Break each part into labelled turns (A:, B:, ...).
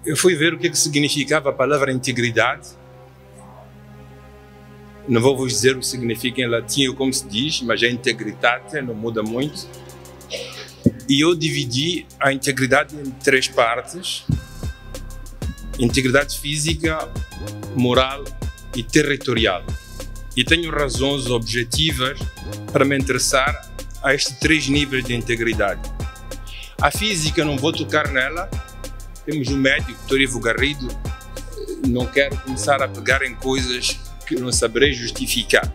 A: eu fui ver o que significava a palavra integridade. Não vou vos dizer o que significa em latim ou como se diz, mas é integritate, não muda muito. E eu dividi a integridade em 3 partes: integridade física, moral e territorial. E tenho razões objetivas para me interessar a estes 3 níveis de integridade. A física, não vou tocar nela. Temos um médico, Dr. Ivo Garrido. Não quero começar a pegar em coisas que não saberei justificar.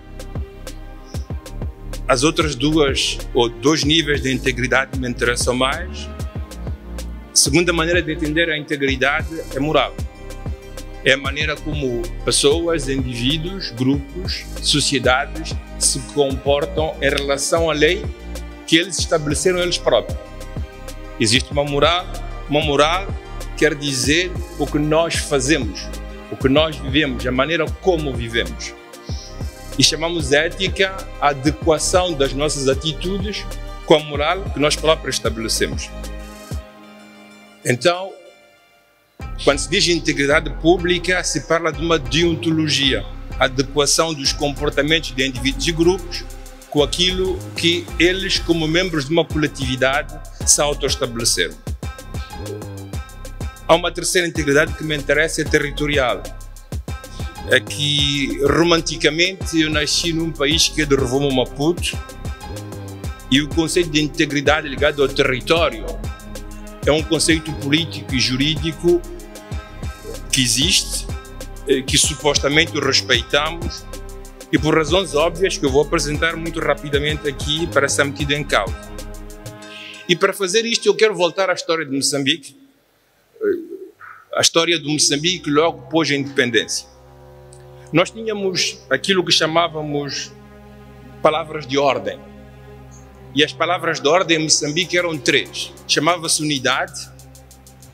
A: As outras 2 níveis de integridade me interessam mais. A segunda maneira de entender a integridade é moral. É a maneira como pessoas, indivíduos, grupos, sociedades se comportam em relação à lei que eles estabeleceram eles próprios. Existe uma moral quer dizer o que nós fazemos, o que nós vivemos, a maneira como vivemos. E chamamos ética a adequação das nossas atitudes com a moral que nós próprios estabelecemos. Então, quando se diz integridade pública, se fala de uma deontologia, a adequação dos comportamentos de indivíduos e grupos com aquilo que eles, como membros de uma coletividade, se autoestabeleceram. Há uma terceira integridade que me interessa, é territorial. É que, romanticamente, eu nasci num país que é de Rovuma Maputo, e o conceito de integridade ligado ao território é um conceito político e jurídico que existe, que supostamente o respeitamos, e por razões óbvias que eu vou apresentar muito rapidamente aqui para ser metido em causa. E para fazer isto eu quero voltar à história de Moçambique, a história de Moçambique logo após a independência. Nós tínhamos aquilo que chamávamos palavras de ordem. E as palavras de ordem em Moçambique eram 3. Chamava-se unidade,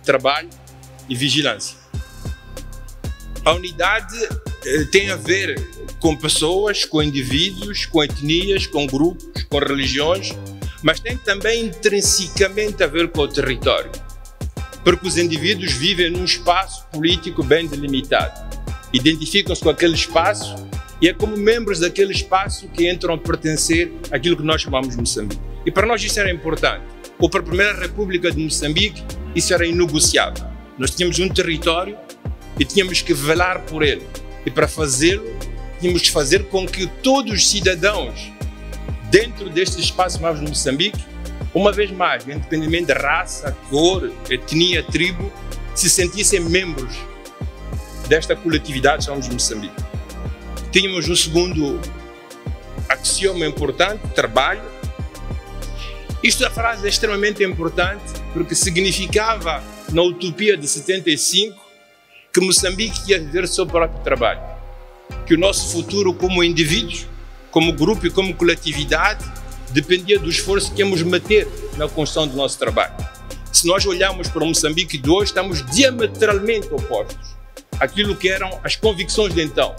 A: trabalho e vigilância. A unidade tem a ver com pessoas, com indivíduos, com etnias, com grupos, com religiões, mas tem também intrinsecamente a ver com o território, porque os indivíduos vivem num espaço político bem delimitado, identificam-se com aquele espaço e é como membros daquele espaço que entram a pertencer àquilo que nós chamamos de Moçambique. E para nós isso era importante, ou para a Primeira República de Moçambique isso era inegociável. Nós tínhamos um território e tínhamos que velar por ele, e para fazê-lo tínhamos que fazer com que todos os cidadãos dentro deste espaço chamado de Moçambique, uma vez mais, independentemente da raça, cor, etnia, tribo, se sentissem membros desta coletividade chamada de Moçambique. Tínhamos um segundo axioma importante, trabalho. Esta frase é extremamente importante porque significava, na utopia de 75, que Moçambique ia viver seu próprio trabalho, que o nosso futuro como indivíduos, como grupo e como coletividade dependia do esforço que íamos meter na construção do nosso trabalho. Se nós olharmos para o Moçambique de hoje, estamos diametralmente opostos àquilo que eram as convicções de então.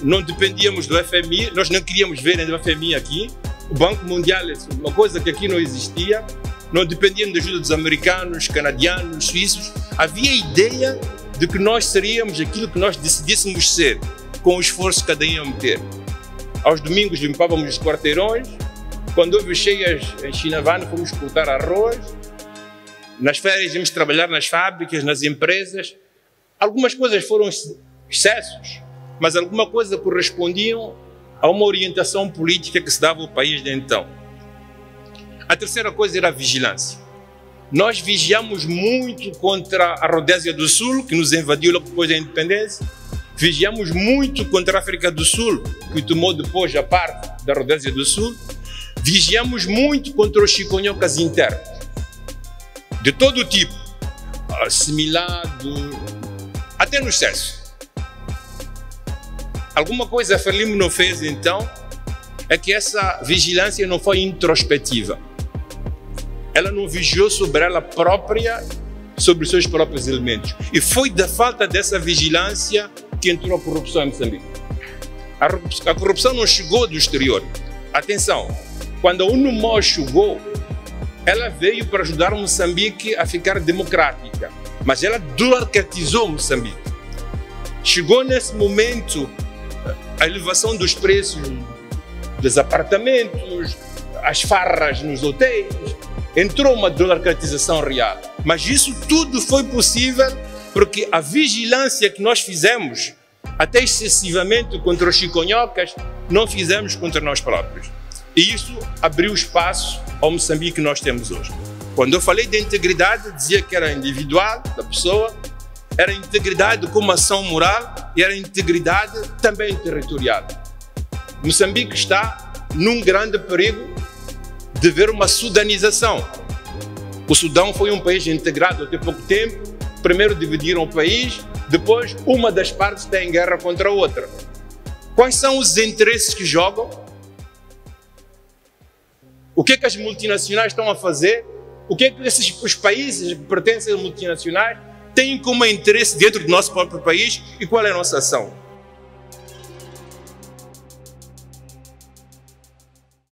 A: Não dependíamos do FMI, nós não queríamos ver o FMI aqui, o Banco Mundial é uma coisa que aqui não existia, não dependíamos da ajuda dos americanos, canadianos, suíços. Havia a ideia de que nós seríamos aquilo que nós decidíssemos ser, com o esforço que cada um ia meter. Aos domingos limpávamos os quarteirões, quando houve cheias em Chinavano fomos cortar arroz, nas férias íamos trabalhar nas fábricas, nas empresas. Algumas coisas foram excessos, mas alguma coisa correspondiam a uma orientação política que se dava ao país de então. A terceira coisa era a vigilância. Nós vigiamos muito contra a Rodésia do Sul, que nos invadiu logo depois da independência. Vigiamos muito contra a África do Sul, que tomou depois a parte da Rodésia do Sul. Vigiamos muito contra os chiconhocas internos, de todo tipo, assimilado, até no excesso. Alguma coisa a Frelimo não fez então, é que essa vigilância não foi introspectiva. Ela não vigiou sobre ela própria, sobre os seus próprios elementos. E foi da falta dessa vigilância que entrou a corrupção em Moçambique. A corrupção não chegou do exterior. Atenção, quando a UNUMOS chegou, ela veio para ajudar Moçambique a ficar democrática. mas ela dolarcatizou Moçambique. Chegou nesse momento a elevação dos preços dos apartamentos, as farras nos hotéis, entrou uma dolarcatização real. Mas isso tudo foi possível porque a vigilância que nós fizemos, até excessivamente contra os chiconhocas, não fizemos contra nós próprios. E isso abriu espaço ao Moçambique que nós temos hoje. Quando eu falei de integridade, dizia que era individual da pessoa, era integridade como ação moral e era integridade também territorial. Moçambique está num grande perigo de ver uma sudanização. O Sudão foi um país integrado até pouco tempo, primeiro dividiram o país, depois uma das partes está em guerra contra a outra. Quais são os interesses que jogam? O que é que as multinacionais estão a fazer? O que é que os países que pertencem às multinacionais têm como interesse dentro do nosso próprio país e qual é a nossa ação?